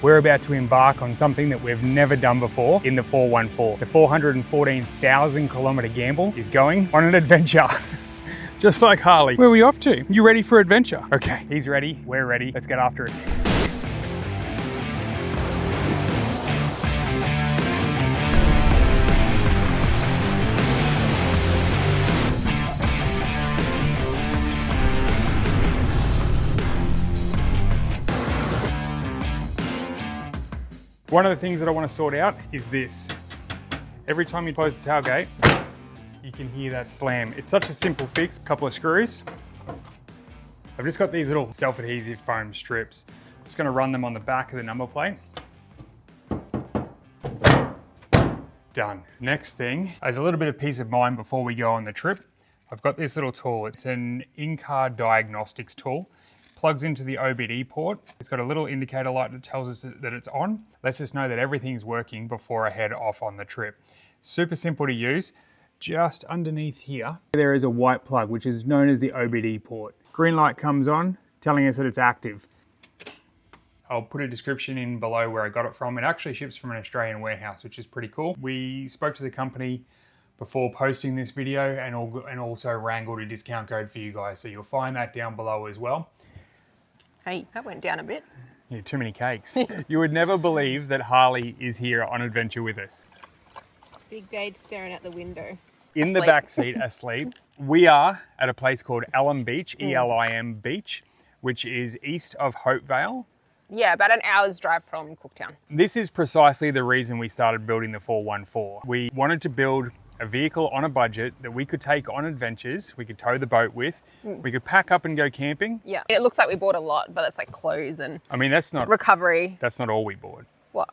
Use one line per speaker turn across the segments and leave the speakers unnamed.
We're about to embark on something that we've never done before in the 414. The 414,000 kilometre gamble is going on an adventure. Just like Harley. Where are we off to? You ready for adventure? Okay, he's ready, we're ready, let's get after it. One of the things that I want to sort out is this. Every time you close the tailgate, you can hear that slam. It's such a simple fix, a couple of screws. I've just got these little self-adhesive foam strips. Just going to run them on the back of the number plate. Done. Next thing, as a little bit of peace of mind before we go on the trip, I've got this little tool. It's an in-car diagnostics tool. Plugs into the OBD port. It's got a little indicator light that tells us that it's on. Lets us know that everything's working before I head off on the trip. Super simple to use. Just underneath here, there is a white plug, which is known as the OBD port. Green light comes on, telling us that it's active. I'll put a description in below where I got it from. It actually ships from an Australian warehouse, which is pretty cool. We spoke to the company before posting this video and also wrangled a discount code for you guys. So you'll find that down below as well.
Hey, that went down a bit.
Yeah, too many cakes. You would never believe that Harley is here on adventure with us.
It's Big Dade staring out the window.
In the back seat, asleep. We are at a place called Elim Beach, E-L-I-M Beach, which is east of Hopevale.
Yeah, about an hour's drive from Cooktown.
This is precisely the reason we started building the 414. We wanted to build a vehicle on a budget that we could take on adventures, we could tow the boat with, we could pack up and go camping.
Yeah, it looks like we bought a lot, but it's like clothes and
I mean, that's not
recovery.
That's not all we bought.
What?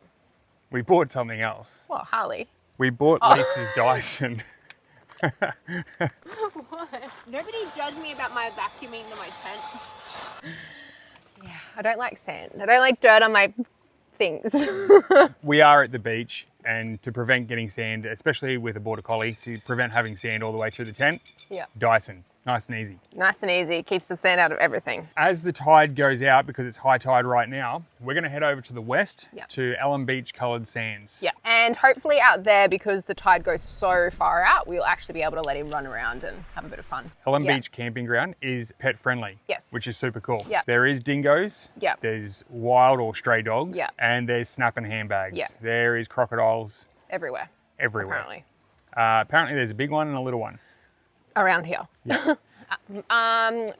We bought something else.
What, Harley?
We bought Lisa's Dyson.
What? Nobody judged me about my vacuuming in my tent. Yeah, I don't like sand. I don't like dirt on my things.
We are at the beach, and to prevent getting sand, especially with a border collie, to prevent having sand all the way through the tent, Dyson, nice and easy.
Nice and easy, keeps the sand out of everything.
As the tide goes out, because it's high tide right now, we're going to head over to the west to Elim Beach Coloured Sands.
Yeah, and hopefully out there, because the tide goes so far out, we'll actually be able to let him run around and have a bit of fun.
Elim Beach camping ground is pet friendly, which is super cool.
Yeah.
There is dingoes, there's wild or stray dogs, and there's snapping handbags.
Yeah.
There is crocodiles.
Everywhere.
Everywhere. Apparently there's a big one and a little one.
Around here.
Yeah.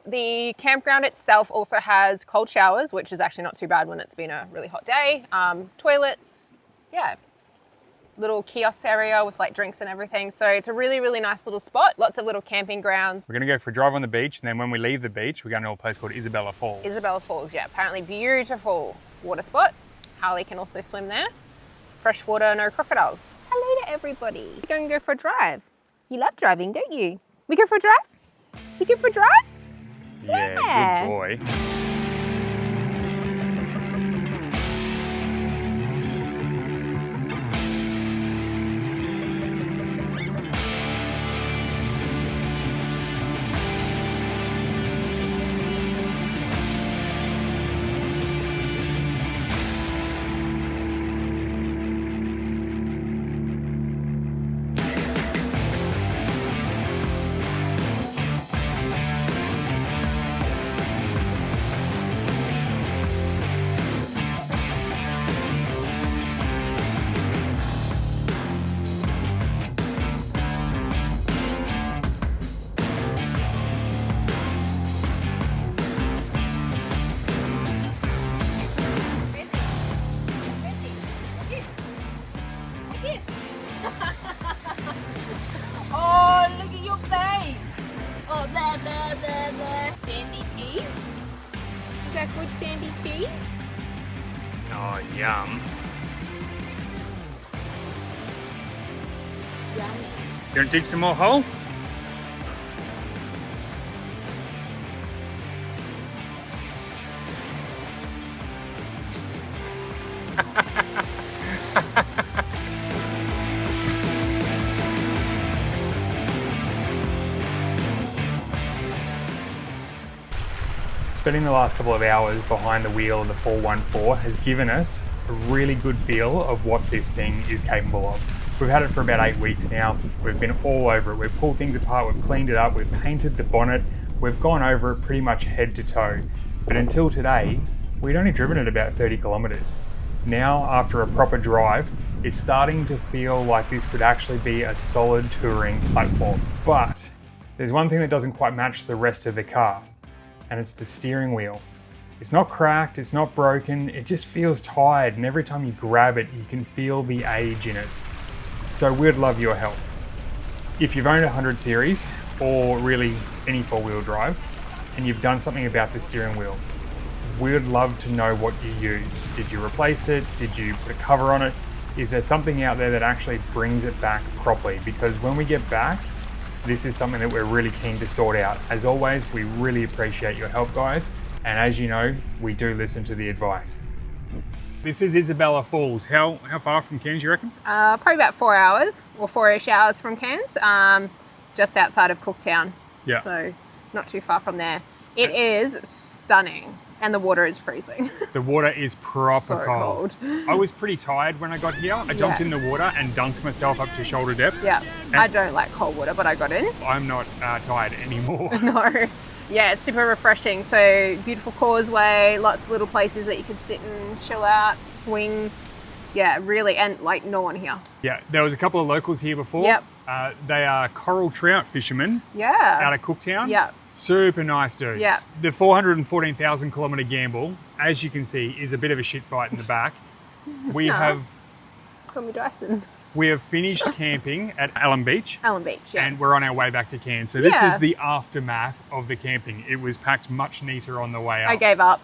The campground itself also has cold showers, which is actually not too bad when it's been a really hot day. Toilets, little kiosk area with like drinks and everything. So it's a really, really nice little spot. Lots of little camping grounds.
We're going to go for a drive on the beach, and then when we leave the beach, we're going to a place called Isabella Falls.
Isabella Falls, yeah. Apparently beautiful water spot. Harley can also swim there. Freshwater, no crocodiles. Hello to everybody. We're going to go for a drive. You love driving, don't you? We go for a drive? You go for a drive?
Yeah, good boy.
Oh, look at your face. Oh, blah, blah, blah, blah. Sandy cheese. Is that good sandy cheese?
Oh, yum.
Yummy.
You want to dig some more hole? Spending the last couple of hours behind the wheel of the 414 has given us a really good feel of what this thing is capable of. We've had it for about 8 weeks now. We've been all over it. We've pulled things apart, we've cleaned it up, we've painted the bonnet, we've gone over it pretty much head to toe. But until today, we'd only driven it about 30 kilometers. Now, after a proper drive, it's starting to feel like this could actually be a solid touring platform. But there's one thing that doesn't quite match the rest of the car, and it's the steering wheel. It's not cracked, it's not broken, it just feels tired, and every time you grab it, you can feel the age in it. So we'd love your help. If you've owned a 100 series, or really any four-wheel drive, and you've done something about the steering wheel, we'd love to know what you used. Did you replace it? Did you put a cover on it? Is there something out there that actually brings it back properly? Because when we get back, this is something that we're really keen to sort out. As always, we really appreciate your help, guys. And as you know, we do listen to the advice. This is Isabella Falls. How far from Cairns, you reckon?
Probably about 4 hours, or 4-ish hours from Cairns, just outside of Cooktown.
Yeah.
So not too far from there. It is stunning. And the water is freezing.
The water is proper
So cold.
I was pretty tired when I got here. I jumped in the water and dunked myself up to shoulder depth.
Yeah, I don't like cold water, but I got in.
I'm not tired anymore.
No. Yeah, it's super refreshing. So beautiful causeway, lots of little places that you can sit and chill out, swing. Yeah, really, and like no one here.
Yeah, there was a couple of locals here before.
Yep.
They are coral trout fishermen.
Yeah.
Out of Cooktown.
Yeah.
Super nice dudes.
Yeah.
The 414,000 kilometre gamble, as you can see, is a bit of a shit fight in the back. We have
Call me Dyson.
We have finished camping at Elim Beach.
Elim Beach, yeah.
And we're on our way back to Cairns. So this is the aftermath of the camping. It was packed much neater on the way up.
I gave up.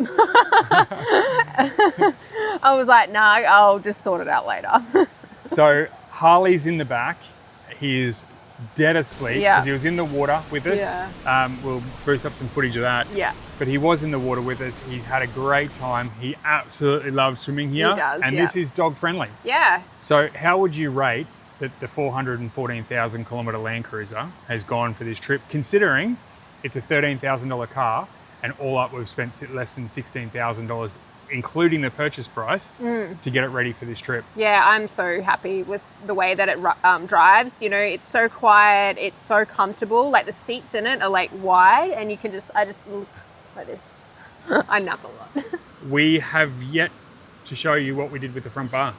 I was like, nah, I'll just sort it out later.
So Harley's in the back. He's dead asleep because he was in the water with us.
Yeah.
We'll boost up some footage of that.
Yeah.
But he was in the water with us. He had a great time. He absolutely loves swimming here.
He does,
and this is dog friendly.
Yeah.
So how would you rate that the 414,000 kilometre LandCruiser has gone for this trip, considering it's a $13,000 car and all up we've spent less than $16,000, including the purchase price, to get it ready for this trip?
Yeah, I'm so happy with the way that it drives. You know, it's so quiet, it's so comfortable. Like the seats in it are like wide, and you can I just look like this. I nap a lot.
We have yet to show you what we did with the front bar.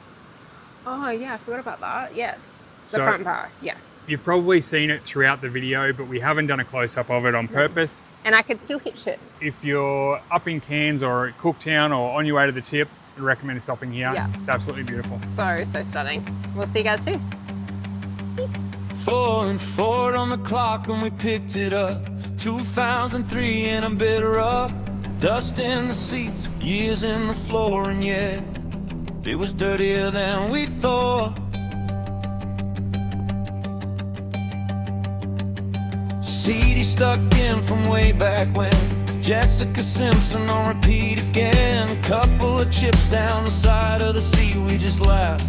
Oh yeah, I forgot about that. Yes, the front bar, yes.
You've probably seen it throughout the video, but we haven't done a close-up of it on purpose.
And I could still hitch it.
If you're up in Cairns or at Cooktown or on your way to the tip, I'd recommend stopping here.
Yeah.
It's absolutely beautiful.
So stunning. We'll see you guys soon. Peace.
4 and 4 on the clock when we picked it up. 2003 and I'm better up. Dust in the seats, years in the floor, and yeah, it was dirtier than we thought. CD stuck in from way back when. Jessica Simpson on repeat again. A couple of chips down the side of the seat, we just laughed.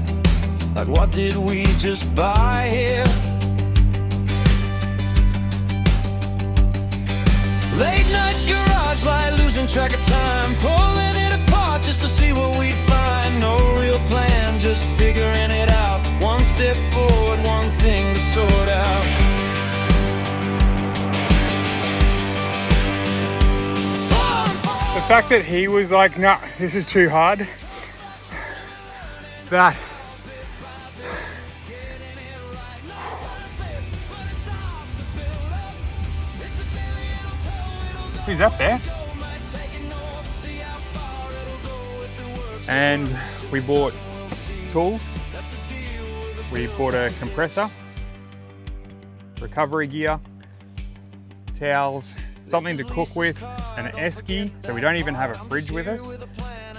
Like, what did we just buy here? Late nights, garage light, losing track of time, pulling it apart just to see what we'd find. No real plan, just figuring it out. One step forward, one thing to sort out.
The fact that he was like, nah, this is too hard. That. Who's up there? And we bought tools. We bought a compressor, recovery gear, towels, something to cook with, an esky, so we don't even have a fridge with us.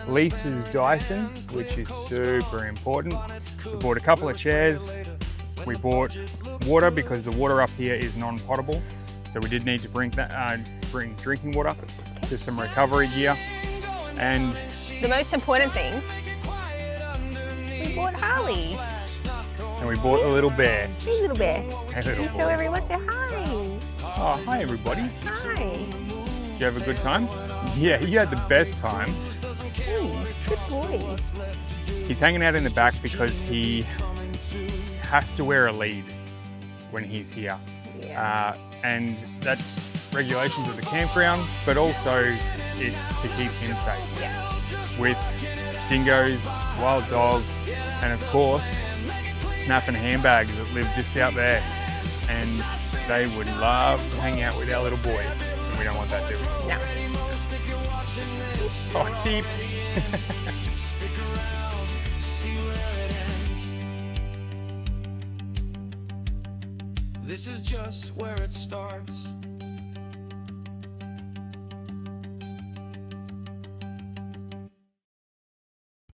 Lisa's Dyson, which is super important. We bought a couple of chairs. We bought water because the water up here is non-potable. So we did need to bring drinking water, just some recovery gear. And
the most important thing, we bought Harley.
And we bought a little bear.
Hey little bear.
A little boy.
Show everyone, say hi.
Oh, hi everybody.
Hi.
Did you have a good time? Yeah, you had the best time.
Hey, good boy.
He's hanging out in the back because he has to wear a lead when he's here.
Yeah.
And that's regulations of the campground, but also it's to keep him safe.
Yeah.
With dingoes, wild dogs, and of course, snapping handbags that live just out there. And they would love to hang out with our little boy. And we don't want that, do we?
No.
Oh, tips.
This is just where it starts.